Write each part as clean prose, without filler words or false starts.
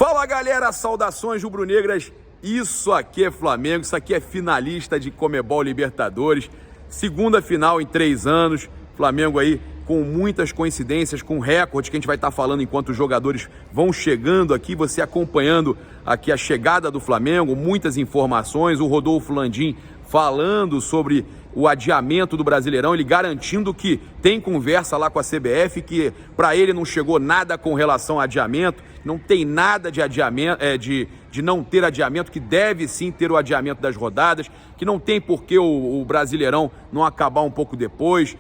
Fala galera, saudações rubro-negras, isso aqui é Flamengo, isso aqui é finalista de Conmebol Libertadores, segunda final em 3 anos, Flamengo aí com muitas coincidências, com recordes que a gente vai estar falando enquanto os jogadores vão chegando aqui, você acompanhando aqui a chegada do Flamengo, muitas informações, o Rodolfo Landim falando sobre o adiamento do Brasileirão, ele garantindo que tem conversa lá com a CBF, que para ele não chegou nada com relação a adiamento, não tem nada de adiamento, de não ter adiamento, que deve sim ter o adiamento das rodadas, que não tem por que o Brasileirão não acabar um pouco depois.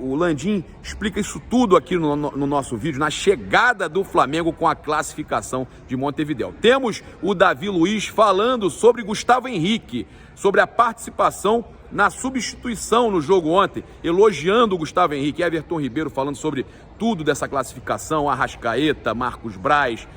O Landim explica isso tudo aqui no nosso vídeo, na chegada do Flamengo com a classificação de Montevidéu. Temos o Davi Luiz falando sobre Gustavo Henrique, sobre a participação na substituição no jogo ontem, elogiando o Gustavo Henrique. Everton Ribeiro falando sobre tudo dessa classificação, Arrascaeta, Marcos Braz.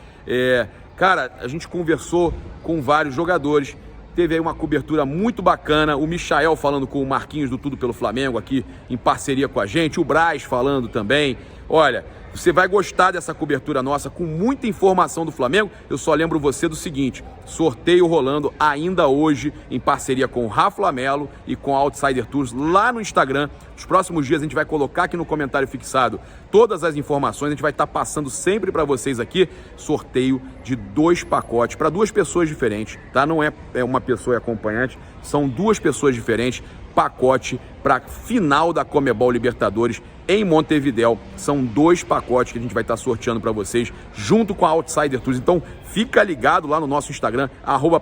Cara, a gente conversou com vários jogadores, teve aí uma cobertura muito bacana, o Michael falando com o Marquinhos do Tudo pelo Flamengo aqui em parceria com a gente, o Braz falando também. Olha, você vai gostar dessa cobertura nossa com muita informação do Flamengo. Eu só lembro você do seguinte, sorteio rolando ainda hoje em parceria com o Rafa Melo e com a Outsider Tours lá no Instagram. Nos próximos dias a gente vai colocar aqui no comentário fixado todas as informações, a gente vai estar passando sempre para vocês aqui, sorteio de 2 pacotes para 2 pessoas diferentes, tá? Não é uma pessoa e acompanhante, são 2 pessoas diferentes, pacote para final da Conmebol Libertadores em Montevidéu. São 2 pacotes que a gente vai estar sorteando para vocês junto com a Outsider Tours. Então fica ligado lá no nosso Instagram,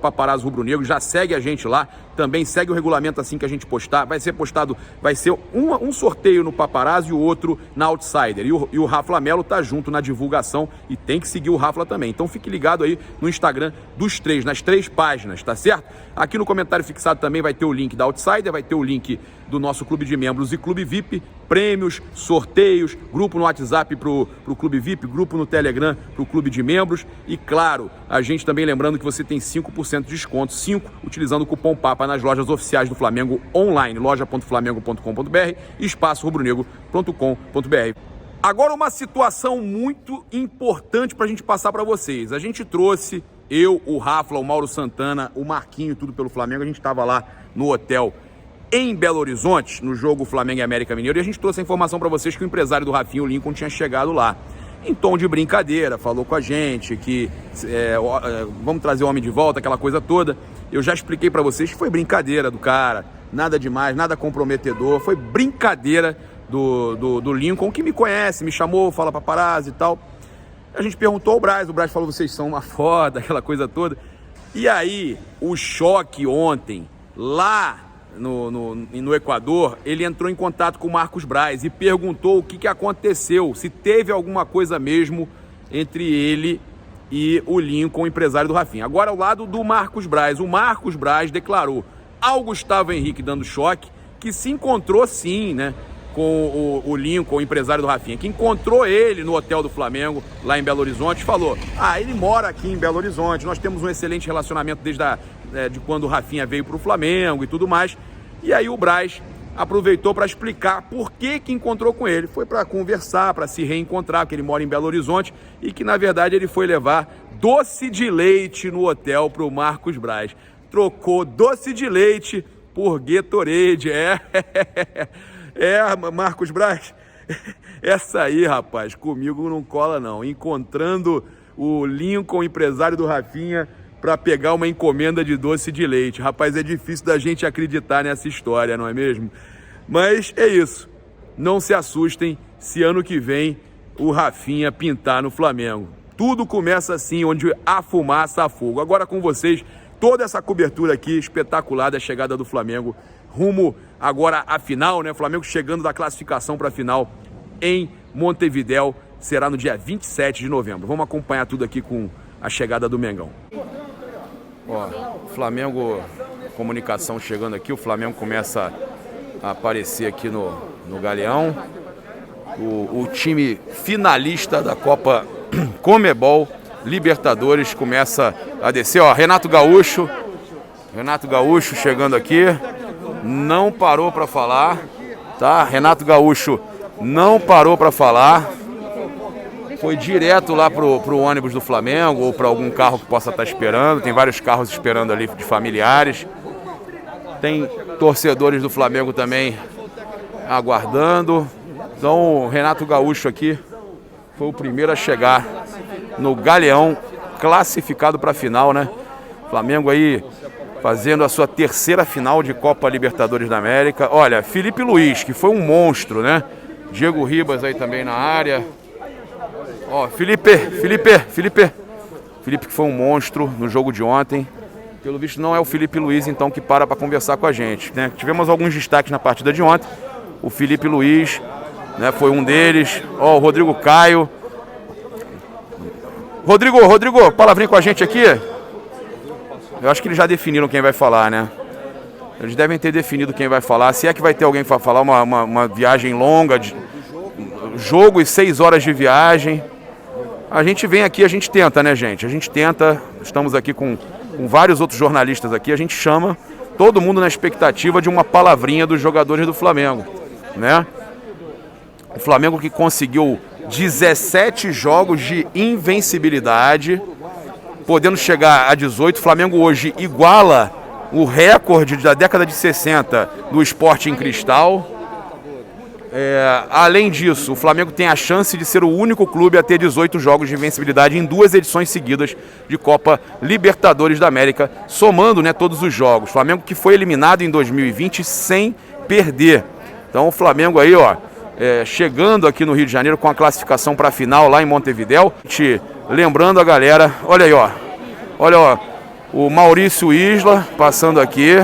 @paparazzo-rubro-negro, já segue a gente lá, também segue o regulamento assim que a gente postar, vai ser postado, vai ser um sorteio no Paparazzo e o outro na Outsider, e o Rafa Melo tá junto na divulgação e tem que seguir o Rafa também, então fique ligado aí no Instagram dos 3, nas 3 páginas, tá certo? Aqui no comentário fixado também vai ter o link da Outsider, vai ter o link do nosso clube de membros e clube VIP, prêmios, sorteios, grupo no WhatsApp pro clube VIP, grupo no Telegram pro clube de membros e claro, a gente também lembrando que você tem 5% de desconto, 5 utilizando o cupom PAPA nas lojas oficiais do Flamengo online, loja.flamengo.com.br e espaçorubronegro.com.br. Agora uma situação muito importante para a gente passar para vocês. A gente trouxe, eu, o Rafa, o Mauro Santana, o Marquinho, Tudo pelo Flamengo, a gente estava lá no hotel em Belo Horizonte, no jogo Flamengo e América Mineiro, e a gente trouxe a informação para vocês que o empresário do Rafinha, o Lincoln, tinha chegado lá. Em tom de brincadeira, falou com a gente que vamos trazer o homem de volta, aquela coisa toda. Eu já expliquei para vocês que foi brincadeira do cara, nada demais, nada comprometedor, foi brincadeira do Lincoln, que me conhece, me chamou, fala paparazzi e tal. A gente perguntou ao Braz, o Braz falou, vocês são uma foda, aquela coisa toda. E aí, o choque ontem, lá no Equador, ele entrou em contato com o Marcos Braz e perguntou o que aconteceu, se teve alguma coisa mesmo entre ele e o Lincoln, o empresário do Rafinha. Agora, ao lado do Marcos Braz, o Marcos Braz declarou ao Gustavo Henrique, dando choque, que se encontrou sim, né, com o Lincoln, o empresário do Rafinha, que encontrou ele no hotel do Flamengo, lá em Belo Horizonte, falou, ele mora aqui em Belo Horizonte, nós temos um excelente relacionamento desde de quando o Rafinha veio para o Flamengo e tudo mais. E aí o Braz aproveitou para explicar por que encontrou com ele. Foi para conversar, para se reencontrar, porque ele mora em Belo Horizonte e que, na verdade, ele foi levar doce de leite no hotel para o Marcos Braz. Trocou doce de leite por Gatorade. Marcos Braz, essa aí, rapaz, comigo não cola não. Encontrando o Lincoln, empresário do Rafinha, para pegar uma encomenda de doce de leite. Rapaz, é difícil da gente acreditar nessa história, não é mesmo? Mas é isso. Não se assustem se ano que vem o Rafinha pintar no Flamengo. Tudo começa assim, onde há fumaça, há fogo. Agora com vocês, toda essa cobertura aqui espetacular da chegada do Flamengo, rumo agora à final, né? O Flamengo chegando da classificação para a final em Montevidéu, será no dia 27 de novembro. Vamos acompanhar tudo aqui com a chegada do Mengão. Ó, Flamengo, comunicação chegando aqui, o Flamengo começa a aparecer aqui no Galeão. O time finalista da Copa Conmebol Libertadores começa a descer. Ó, Renato Gaúcho chegando aqui, não parou para falar, tá? Renato Gaúcho não parou para falar. foi direto lá pro ônibus do Flamengo ou para algum carro que possa estar esperando. Tem vários carros esperando ali de familiares. Tem torcedores do Flamengo também aguardando. Então o Renato Gaúcho aqui foi o primeiro a chegar no Galeão, classificado para a final, né? Flamengo aí fazendo a sua terceira final de Copa Libertadores da América. Olha, Felipe Luiz, que foi um monstro, né? Diego Ribas aí também na área. Ó, Felipe que foi um monstro no jogo de ontem. Pelo visto não é o Felipe Luiz então que para conversar com a gente, né? Tivemos alguns destaques na partida de ontem. O Felipe Luiz, né, foi um deles. Ó, o Rodrigo Caio. Rodrigo, palavrinha com a gente aqui. Eu acho que eles já definiram quem vai falar, né? Eles devem ter definido quem vai falar. Se é que vai ter alguém para falar uma viagem longa, de jogo e 6 horas de viagem. A gente vem aqui, a gente tenta, né, gente? A gente tenta. Estamos aqui com vários outros jornalistas aqui. A gente chama todo mundo na expectativa de uma palavrinha dos jogadores do Flamengo, né? O Flamengo que conseguiu 17 jogos de invencibilidade, podendo chegar a 18. O Flamengo hoje iguala o recorde da década de 60 do Sporting Cristal. Além disso, o Flamengo tem a chance de ser o único clube a ter 18 jogos de invencibilidade em 2 edições seguidas de Copa Libertadores da América, somando, né, todos os jogos. O Flamengo que foi eliminado em 2020 sem perder. Então o Flamengo aí, ó, chegando aqui no Rio de Janeiro com a classificação para a final lá em Montevidéu. Lembrando a galera, olha aí, ó, o Maurício Isla passando aqui,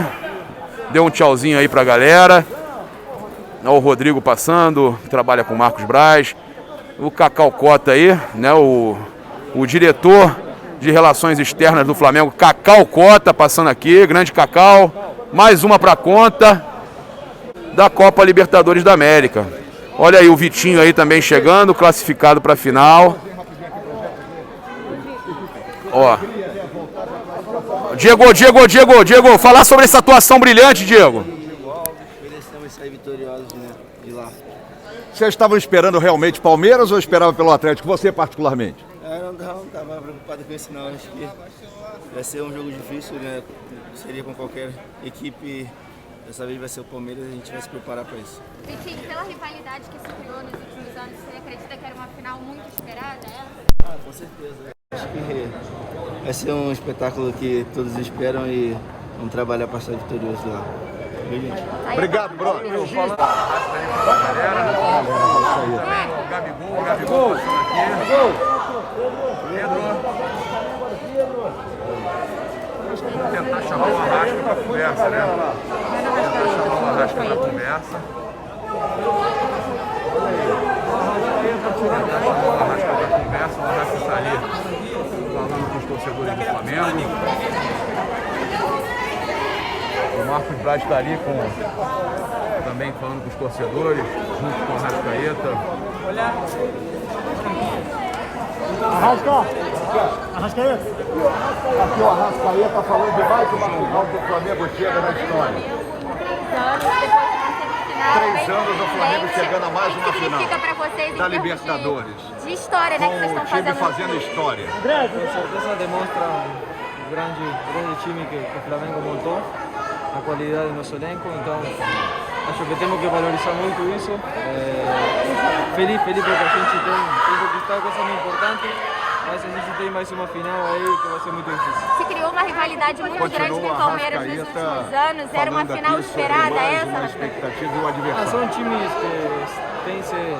deu um tchauzinho aí pra galera. Olha o Rodrigo passando, que trabalha com o Marcos Braz. O Cacau Cota aí, né, o diretor de Relações Externas do Flamengo, Cacau Cota, passando aqui, grande Cacau. Mais uma pra conta da Copa Libertadores da América. Olha aí o Vitinho aí também chegando, classificado para a final. Ó. Diego, falar sobre essa atuação brilhante, Diego. Merecemos sair vitoriosos, né, de lá. Vocês estavam esperando realmente Palmeiras ou esperava pelo Atlético? Você particularmente? Eu não estava preocupado com isso não, acho que vai ser um jogo difícil, né? Seria com qualquer equipe. Dessa vez vai ser o Palmeiras e a gente vai se preparar para isso. Vitinho, pela rivalidade que se criou nos últimos anos, você acredita que era uma final muito esperada? Com certeza. Acho que vai ser um espetáculo que todos esperam e vamos trabalhar para sair vitorioso lá. Gente. Obrigado, bro. Gabigol passando aqui. Vamos tentar chamar o Arrasca para conversa, né? Tentar chamar o Arrasca para conversa. O Arrasca está ali falando com os torcedores do Flamengo. O Marcos Braz está ali também falando com os torcedores, junto com o Arrascaeta. Arrascaeta. Aqui o Arrascaeta falando de mais uma final que o Flamengo chega na história. 3 anos o Flamengo chegando a mais uma final da Libertadores. De história, né, que vocês estão Com o time fazendo história. Com certeza demonstra o grande time que o Flamengo montou, a qualidade do nosso elenco, então acho que temos que valorizar muito isso. Feliz porque a gente tem conquistado coisas muito importantes, mas a gente tem mais uma final aí que vai ser muito difícil. Se criou uma rivalidade muito grande com o Palmeiras nos últimos anos, era uma final esperada essa? Uma expectativa do adversário. São times que têm se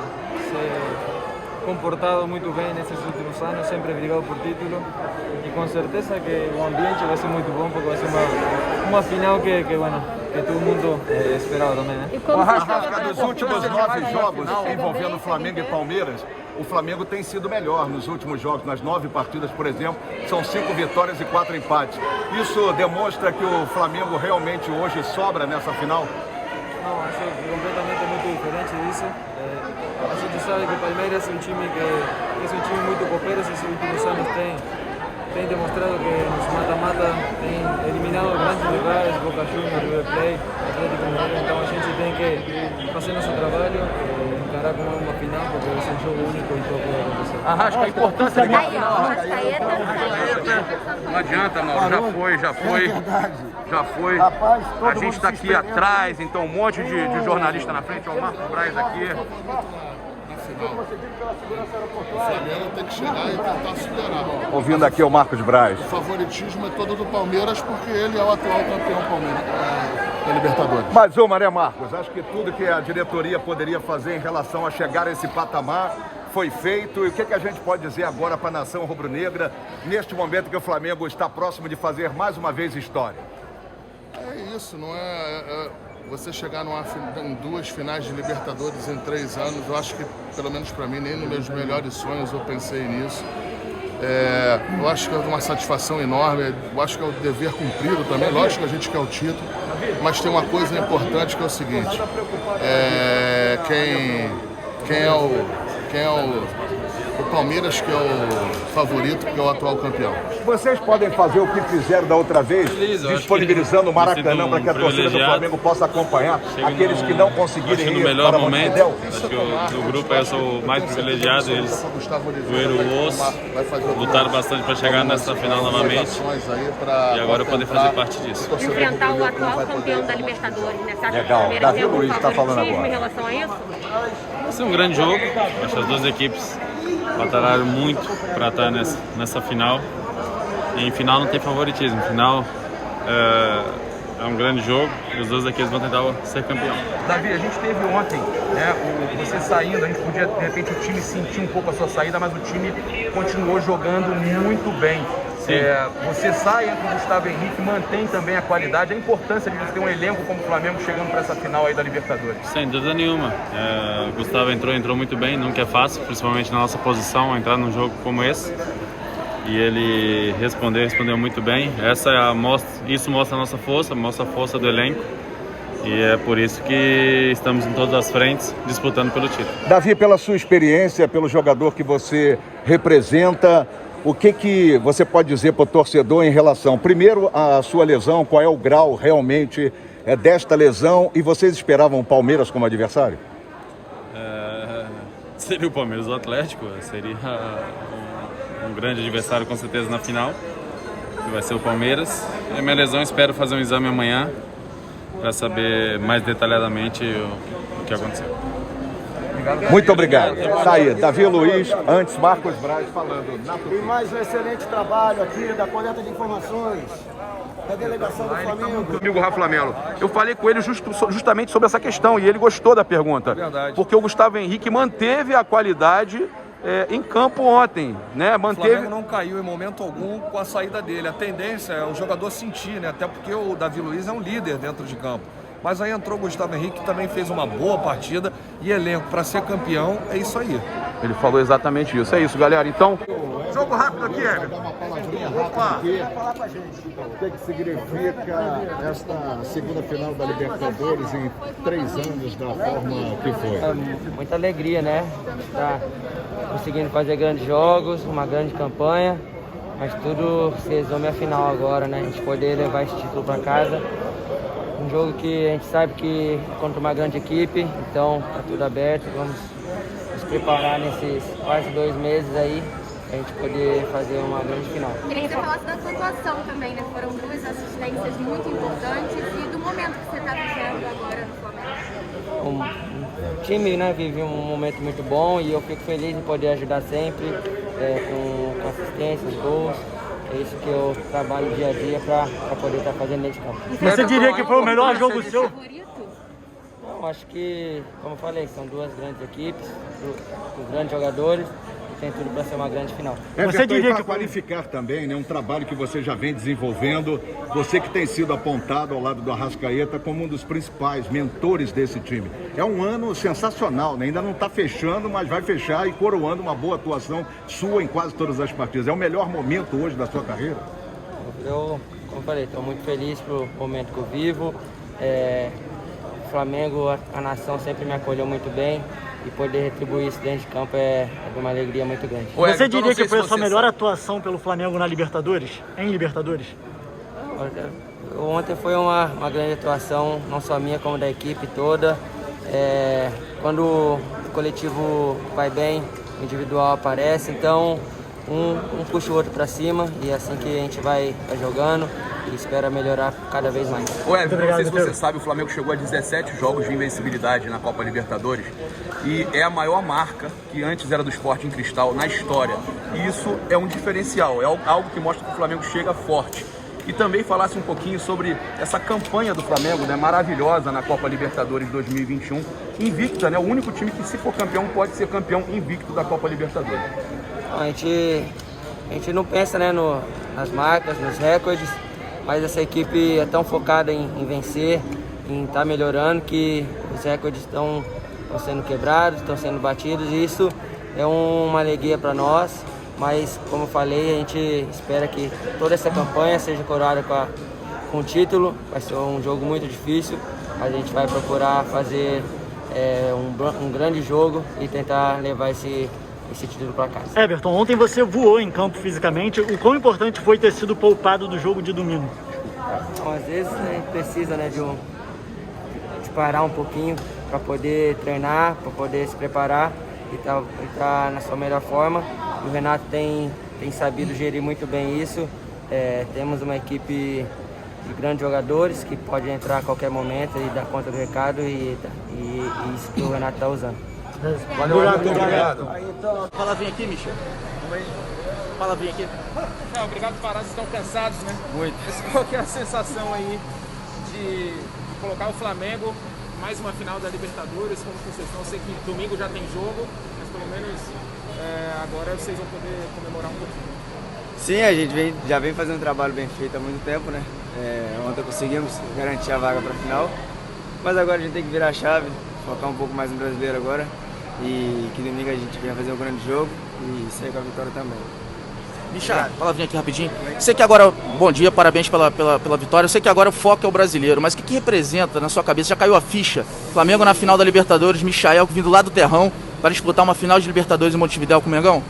comportado muito bem nesses últimos anos, sempre brigado por título e com certeza que o ambiente vai ser muito bom porque vai ser uma final que todo mundo esperava também, né? O Arrasca, dos últimos 9 jogos envolvendo Flamengo e Palmeiras, o Flamengo tem sido melhor nos últimos jogos. Nas 9 partidas, por exemplo, são 5 vitórias e 4 empates. Isso demonstra que o Flamengo realmente hoje sobra nessa final? Não, acho que completamente muito diferente disso. A gente sabe que o Palmeiras é um time muito copeiro, esses últimos anos tem demonstrado que nos mata-mata tem eliminado grandes rivais, Boca Juniors, River Plate, Atlético Mineiro, então a gente tem que fazer nosso trabalho, encarar como uma final, porque vai ser um jogo único em todo o acontecer. Arrasca a importância da Aí, ó, Arrascaeta. Não adianta, Mauro, já foi. A gente está aqui atrás, então um monte de jornalista na frente, ó, o Marcos Braz aqui. O Flamengo tem que chegar e tentar superar. Ouvindo aqui o Marcos Braz. O favoritismo é todo do Palmeiras porque ele é o atual campeão da Libertadores. Mais uma, né, Marcos? Acho que tudo que a diretoria poderia fazer em relação a chegar a esse patamar foi feito. E o que a gente pode dizer agora para a nação rubro-negra neste momento que o Flamengo está próximo de fazer mais uma vez história? É isso, não é você chegar em 2 finais de Libertadores em 3 anos. Eu acho que, pelo menos para mim, nem nos meus melhores sonhos eu pensei nisso. Eu acho que é uma satisfação enorme, eu acho que é o dever cumprido também. Lógico que a gente quer o título, mas tem uma coisa importante que é o seguinte: quem é o Palmeiras, que é o favorito, que é o atual campeão. Vocês podem fazer o que fizeram da outra vez, disponibilizando o Maracanã para que a torcida do Flamengo possa acompanhar aqueles que não conseguirem ir melhor para momento. Montevidéu? Acho que do grupo eu sou o mais privilegiado, eles doeram o osso, lutaram bastante para chegar nessa final novamente e agora poder fazer parte disso. Enfrentar o atual campeão da Libertadores, né? Você acha que o Legal, Palmeiras Davi tem algum Luiz está falando favoritismo agora. em relação a isso? Vai ser um grande jogo, acho que as duas equipes batalharam muito para estar nessa final. E em final não tem favoritismo, em final é um grande jogo e os dois equipes vão tentar ser campeão. Davi, a gente teve ontem, né, você saindo, a gente podia, de repente, o time sentir um pouco a sua saída, mas o time continuou jogando muito bem. Você sai entre o Gustavo Henrique, mantém também a qualidade, a importância de você ter um elenco como o Flamengo chegando para essa final aí da Libertadores. Sem dúvida nenhuma. O Gustavo entrou muito bem, nunca é fácil, principalmente na nossa posição, entrar num jogo como esse. E ele respondeu muito bem. Isso mostra a nossa força do elenco. E é por isso que estamos em todas as frentes disputando pelo título. Davi, pela sua experiência, pelo jogador que você representa, o que você pode dizer para o torcedor em relação, primeiro, à sua lesão, qual é o grau realmente desta lesão, e vocês esperavam o Palmeiras como adversário? Seria o Palmeiras o Atlético, seria um grande adversário com certeza na final, que vai ser o Palmeiras. E a minha lesão, espero fazer um exame amanhã para saber mais detalhadamente o que aconteceu. Muito obrigado. Tá aí, Davi Luiz, antes Marcos Braz falando. E mais um excelente trabalho aqui da coleta de informações da delegação do Flamengo. Amigo Rafa Lamelo, eu falei com ele justamente sobre essa questão e ele gostou da pergunta. Verdade. Porque o Gustavo Henrique manteve a qualidade em campo ontem, né? O Flamengo não caiu em momento algum com a saída dele. A tendência é o jogador sentir, né? Até porque o Davi Luiz é um líder dentro de campo. Mas aí entrou o Gustavo Henrique, que também fez uma boa partida. E elenco para ser campeão, é isso aí. Ele falou exatamente isso. É isso, galera. Então, jogo rápido aqui, Hélio. Dá uma palavrinha rápida aqui. O que significa esta segunda final da Libertadores em 3 anos da forma que foi? Muita alegria, né? Tá conseguindo fazer grandes jogos, uma grande campanha, mas tudo se resume à final agora, né? A gente poder levar esse título para casa. Um jogo que a gente sabe que é contra uma grande equipe, então tá tudo aberto, vamos nos preparar nesses quase 2 meses aí, pra gente poder fazer uma grande final. Queria que você falasse da sua atuação também, né? Foram 2 assistências muito importantes e do momento que você está vivendo agora no Flamengo. O time, né, vive um momento muito bom e eu fico feliz em poder ajudar sempre com assistências, gols. É isso que eu trabalho dia a dia para poder estar fazendo nesse campo. Você diria que foi o melhor jogo seu? Não, acho que, como eu falei, são 2 grandes equipes, 2 grandes jogadores. Tem tudo para ser uma grande final. Você diria que qualificar também, né, um trabalho que você já vem desenvolvendo, você que tem sido apontado ao lado do Arrascaeta como um dos principais mentores desse time. É um ano sensacional, né? Ainda não está fechando, mas vai fechar e coroando uma boa atuação sua em quase todas as partidas. É o melhor momento hoje da sua carreira? Eu, como eu falei, estou muito feliz pelo momento que eu vivo. O Flamengo, a nação sempre me acolheu muito bem. E poder retribuir isso dentro de campo é de uma alegria muito grande. Você diria que foi a sua melhor atuação pelo Flamengo na Libertadores? Em Libertadores? Ontem foi uma grande atuação, não só minha, como da equipe toda. Quando o coletivo vai bem, o individual aparece, então um puxa o outro para cima e é assim que a gente vai jogando e espera melhorar cada vez mais. Ô Everton, não sei se você sabe, o Flamengo chegou a 17 jogos de invencibilidade na Copa Libertadores e é a maior marca que antes era do Sporting Cristal na história. E isso é um diferencial, é algo que mostra que o Flamengo chega forte. E também falasse um pouquinho sobre essa campanha do Flamengo, né, maravilhosa na Copa Libertadores 2021, invicta, né, o único time que, se for campeão, pode ser campeão invicto da Copa Libertadores. A gente não pensa, né, nas marcas, nos recordes, mas essa equipe é tão focada em vencer, em estar melhorando, que os recordes estão sendo quebrados, estão sendo batidos, e isso é uma alegria para nós. Mas, como eu falei, a gente espera que toda essa campanha seja coroada com o título. Vai ser um jogo muito difícil, mas a gente vai procurar fazer um grande jogo e tentar levar esse título para casa. Everton, ontem você voou em campo fisicamente. O quão importante foi ter sido poupado do jogo de domingo? Então, às vezes a gente precisa, né, de parar um pouquinho para poder treinar, para poder se preparar e tá na sua melhor forma. O Renato tem sabido gerir muito bem isso. Temos uma equipe de grandes jogadores que pode entrar a qualquer momento e dar conta do recado e isso que o Renato está usando. Valeu, obrigado. Aí, então, fala, vem aqui, Michel. Fala, vem aqui. Obrigado, parados, estão cansados, né? Muito. Mas qual que é a sensação aí de colocar o Flamengo mais uma final da Libertadores como concessão? Eu sei que domingo já tem jogo, mas pelo menos agora vocês vão poder comemorar um pouquinho. Sim, a gente já vem fazendo um trabalho bem feito há muito tempo, né? Ontem conseguimos garantir a vaga para a final, mas agora a gente tem que virar a chave, focar um pouco mais no brasileiro agora e que domingo a gente venha fazer um grande jogo e sair com a vitória também. Michel, fala, vem aqui rapidinho. Sei que agora, bom dia, parabéns pela vitória. Eu sei que agora o foco é o brasileiro, mas o que representa na sua cabeça? Já caiu a ficha? Flamengo na final da Libertadores, Michael vindo lá do terrão para disputar uma final de Libertadores em Montevidéu com o Mengão?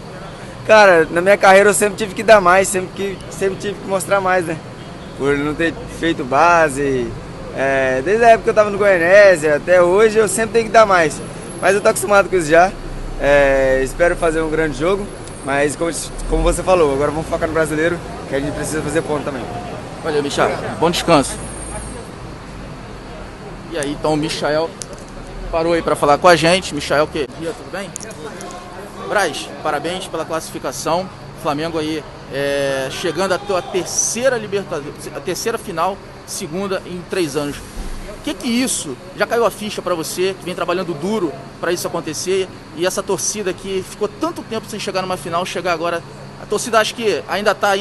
Cara, na minha carreira eu sempre tive que dar mais, sempre tive que mostrar mais, né? Por não ter feito base, desde a época que eu tava no Goianésia até hoje eu sempre tenho que dar mais. Mas eu tô acostumado com isso já, espero fazer um grande jogo. Mas como você falou, agora vamos focar no brasileiro, que a gente precisa fazer ponto também. Valeu, Michel. Bom descanso. E aí, então o Michael parou aí para falar com a gente. Michael, que dia, tudo bem? Braz, parabéns pela classificação. Flamengo aí chegando à tua terceira Libertadores, a terceira final, segunda em 3 anos. O que isso já caiu a ficha para você, que vem trabalhando duro para isso acontecer, e essa torcida que ficou tanto tempo sem chegar numa final, chegar agora, a torcida acho que ainda está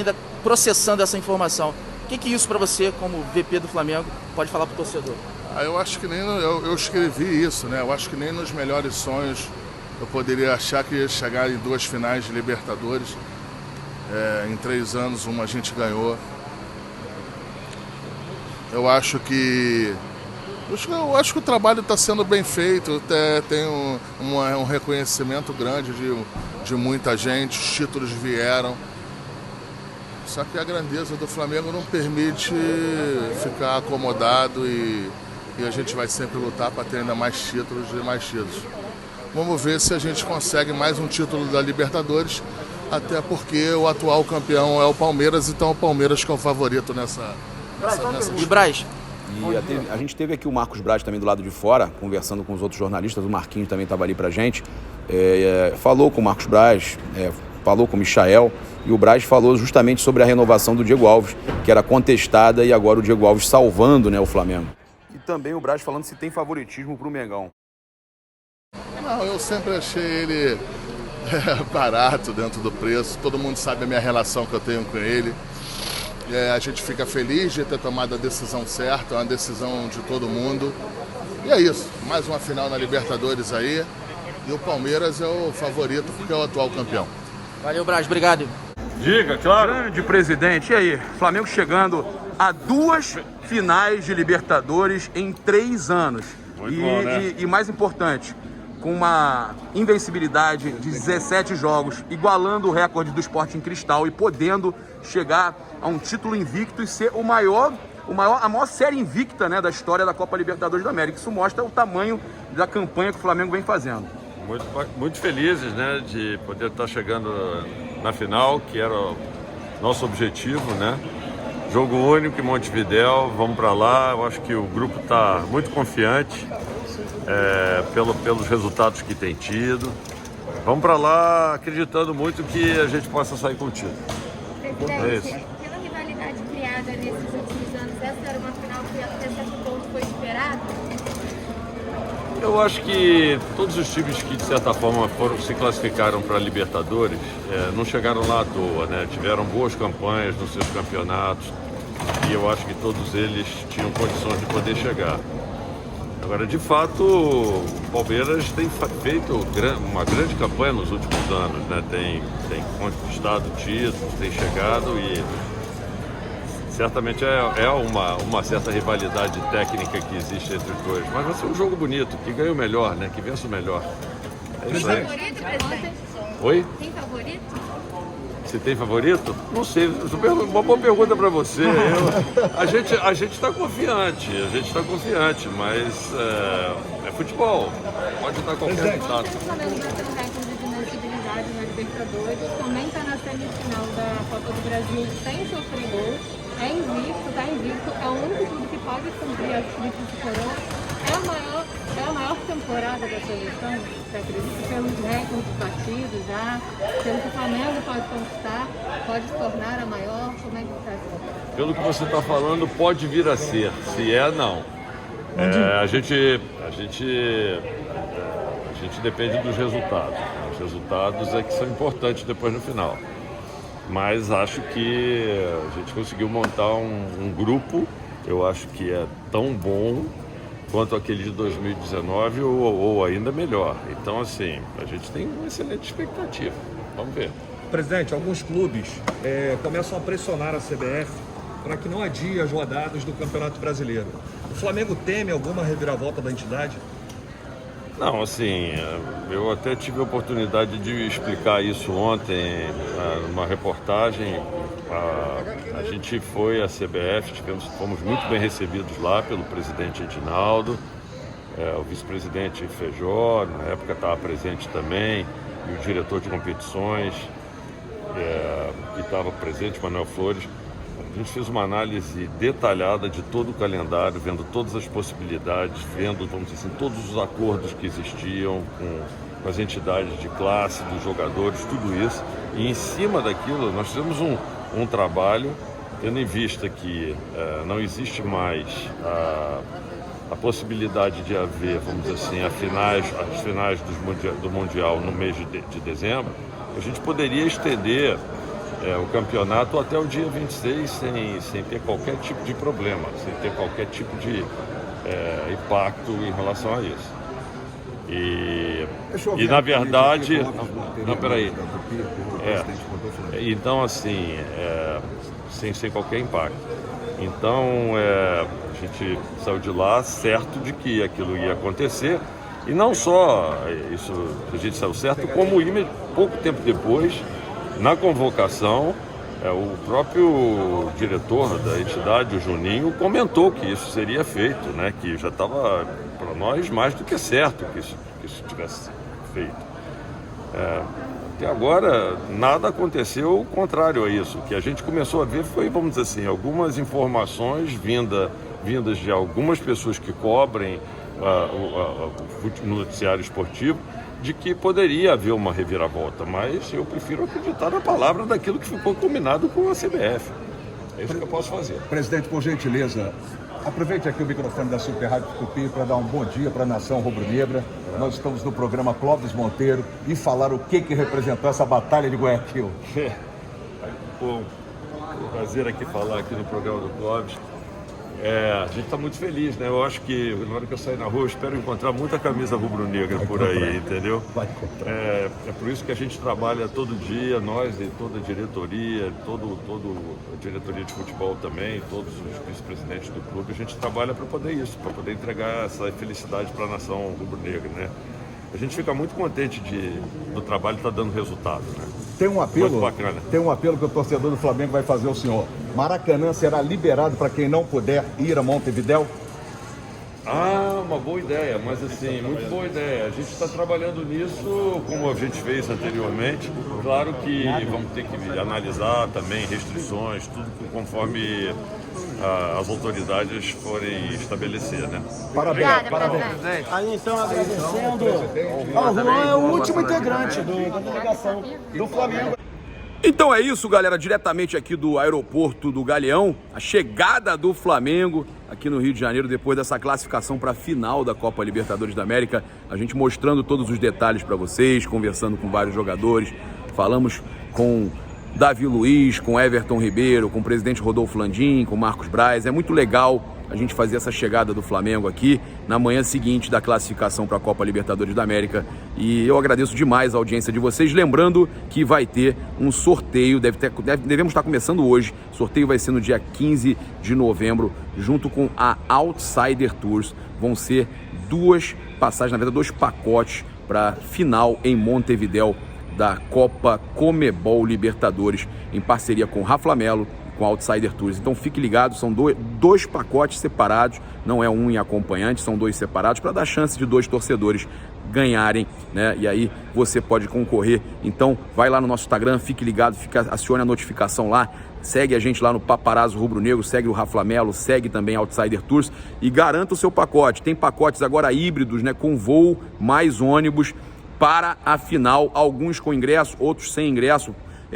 processando essa informação. O que isso para você, como VP do Flamengo, pode falar para o torcedor? Eu acho que nem eu escrevi isso, né? Eu acho que nem nos melhores sonhos eu poderia achar que ia chegar em 2 finais de Libertadores. Em 3 anos uma a gente ganhou. Eu acho que o trabalho está sendo bem feito, tem um reconhecimento grande de muita gente, os títulos vieram. Só que a grandeza do Flamengo não permite ficar acomodado e a gente vai sempre lutar para ter ainda mais títulos e mais títulos. Vamos ver se a gente consegue mais um título da Libertadores, até porque o atual campeão é o Palmeiras, então é o Palmeiras que é o favorito nessa. E Braz? E a gente teve aqui o Marcos Braz também do lado de fora, conversando com os outros jornalistas, o Marquinhos também estava ali pra gente, falou com o Marcos Braz, falou com o Michael, e o Braz falou justamente sobre a renovação do Diego Alves, que era contestada, e agora o Diego Alves salvando, né, o Flamengo. E também o Braz falando se tem favoritismo pro Mengão. Não, eu sempre achei ele barato dentro do preço, todo mundo sabe a minha relação que eu tenho com ele. A gente fica feliz de ter tomado a decisão certa, é uma decisão de todo mundo. E é isso, mais uma final na Libertadores aí. E o Palmeiras é o favorito porque é o atual campeão. Valeu, Braz, obrigado. Diga, claro. Grande presidente, e aí? Flamengo chegando a 2 finais de Libertadores em 3 anos. Muito bom, né? E mais importante, com uma invencibilidade de 17 jogos, igualando o recorde do Sporting Cristal e podendo chegar a um título invicto e ser o maior a maior série invicta, né, da história da Copa Libertadores da América. Isso mostra o tamanho da campanha que o Flamengo vem fazendo. Muito felizes, né, de poder estar chegando na final, que era o nosso objetivo, né? Jogo único em Montevidéu, vamos para lá. Eu acho que o grupo está muito confiante pelos resultados que tem tido. Vamos para lá acreditando muito que a gente possa sair com o título. Presidente, pela rivalidade criada nesses últimos anos, essa era uma final que até certo ponto foi esperada? Eu acho que todos os times que, de certa forma, se classificaram para a Libertadores não chegaram lá à toa, né? Tiveram boas campanhas nos seus campeonatos e eu acho que todos eles tinham condições de poder chegar. Agora, de fato, o Palmeiras tem feito uma grande campanha nos últimos anos, né? Tem conquistado títulos, tem chegado e certamente é uma certa rivalidade técnica que existe entre os dois. Mas vai ser um jogo bonito, que ganha o melhor, né? Que vence o melhor. Tem favorito, presidente? Oi? Tem favorito? Se tem favorito? Não sei, uma boa pergunta para você. A gente está confiante, mas é futebol, pode dar qualquer resultado. O Flamengo vai ter um recorde de invencibilidade na Libertadores, também está na semifinal da Copa do Brasil sem sofrer gol, está invicto, é o único clube que pode cumprir a tríplice coroa. É a maior temporada da seleção, você acredita? Pelos recordes batidos já, pelo que o Flamengo pode conquistar, pode se tornar a maior, como é que está essa? Pelo que você está falando, pode vir a ser. Se não. A gente depende dos resultados. Os resultados é que são importantes depois no final. Mas acho que a gente conseguiu montar um grupo, eu acho que é tão bom quanto aquele de 2019 ou ainda melhor. Então, assim, a gente tem uma excelente expectativa. Vamos ver. Presidente, alguns clubes começam a pressionar a CBF para que não adie as rodadas do Campeonato Brasileiro. O Flamengo teme alguma reviravolta da entidade? Não, assim, eu até tive a oportunidade de explicar isso ontem numa reportagem. A gente foi à CBF, fomos muito bem recebidos lá pelo presidente Edinaldo, o vice-presidente Feijó, na época estava presente também, e o diretor de competições, que estava presente, Manuel Flores. A gente fez uma análise detalhada de todo o calendário, vendo todas as possibilidades, vendo, vamos dizer assim, todos os acordos que existiam com as entidades de classe, dos jogadores, tudo isso. E em cima daquilo, nós fizemos um trabalho, tendo em vista que não existe mais a possibilidade de haver, vamos dizer assim, as finais do Mundial no mês de dezembro, a gente poderia estender o campeonato até o dia 26 sem ter qualquer tipo de problema, sem ter qualquer tipo de impacto em relação a isso. E na verdade, peraí. Então, assim, sem qualquer impacto. Então, a gente saiu de lá certo de que aquilo ia acontecer. E não só isso, a gente saiu certo, como pouco tempo depois, na convocação, o próprio diretor da entidade, o Juninho, comentou que isso seria feito, né? Que já estava, para nós, mais do que certo que isso tivesse feito. Até agora, nada aconteceu contrário a isso. O que a gente começou a ver foi, vamos dizer assim, algumas informações vindas de algumas pessoas que cobrem o noticiário esportivo, de que poderia haver uma reviravolta, mas eu prefiro acreditar na palavra daquilo que ficou combinado com a CBF. É isso que eu posso fazer. Presidente, por gentileza, aproveite aqui o microfone da Super Rádio Tupi para dar um bom dia para a nação rubro-negra. Nós estamos no programa Clóvis Monteiro e falar o que representou essa batalha de Guayaquil. Bom, prazer aqui falar aqui no programa do Clóvis. A gente está muito feliz, né? Eu acho que na hora que eu sair na rua, eu espero encontrar muita camisa rubro-negra por aí, entendeu? Vai encontrar. É por isso que a gente trabalha todo dia, nós e toda a diretoria, toda a diretoria de futebol também, todos os vice-presidentes do clube, a gente trabalha para poder entregar essa felicidade para a nação rubro-negra, né? a gente fica muito contente do trabalho estar dando resultado, né? Tem um apelo, muito bacana. Tem um apelo que o torcedor do Flamengo vai fazer ao senhor. Maracanã será liberado para quem não puder ir a Montevidéu? Ah, uma boa ideia, mas assim, muito boa ideia. A gente está trabalhando nisso como a gente fez anteriormente. Claro que vamos ter que analisar também restrições, tudo conforme as autoridades forem estabelecer, né? Parabéns, parabéns. Aí então, agradecendo ao Juan, é o último integrante da delegação do Flamengo. Então é isso, galera, diretamente aqui do aeroporto do Galeão, a chegada do Flamengo aqui no Rio de Janeiro depois dessa classificação para a final da Copa Libertadores da América, a gente mostrando todos os detalhes para vocês, conversando com vários jogadores, falamos com Davi Luiz, com Everton Ribeiro, com o presidente Rodolfo Landim, com Marcos Braz. É muito legal a gente fazer essa chegada do Flamengo aqui na manhã seguinte da classificação para a Copa Libertadores da América. E eu agradeço demais a audiência de vocês. Lembrando que vai ter um sorteio, devemos estar começando hoje. O sorteio vai ser no dia 15 de novembro, junto com a Outsider Tours. Vão ser 2 passagens, na verdade 2 pacotes para final em Montevidéu da Copa Comebol Libertadores, em parceria com Rafa Melo, com a Outsider Tours. Então fique ligado, são 2 pacotes separados, não é um em acompanhante, são 2 separados, para dar chance de 2 torcedores ganharem, né? E aí você pode concorrer. Então vai lá no nosso Instagram, fique ligado, acione a notificação lá, segue a gente lá no Paparazzo Rubro Negro, segue o Rafa Melo, segue também a Outsider Tours e garanta o seu pacote. Tem pacotes agora híbridos, né? Com voo mais ônibus para a final, alguns com ingresso, outros sem ingresso.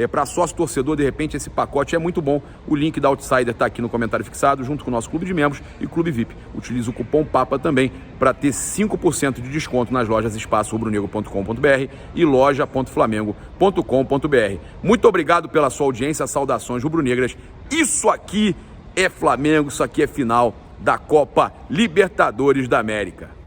Para sócio torcedor, de repente, esse pacote é muito bom. O link da Outsider está aqui no comentário fixado, junto com o nosso clube de membros e clube VIP. Utilize o cupom PAPA também para ter 5% de desconto nas lojas espaçorubronegro.com.br e loja.flamengo.com.br. Muito obrigado pela sua audiência, saudações rubro-negras. Isso aqui é Flamengo, isso aqui é final da Copa Libertadores da América.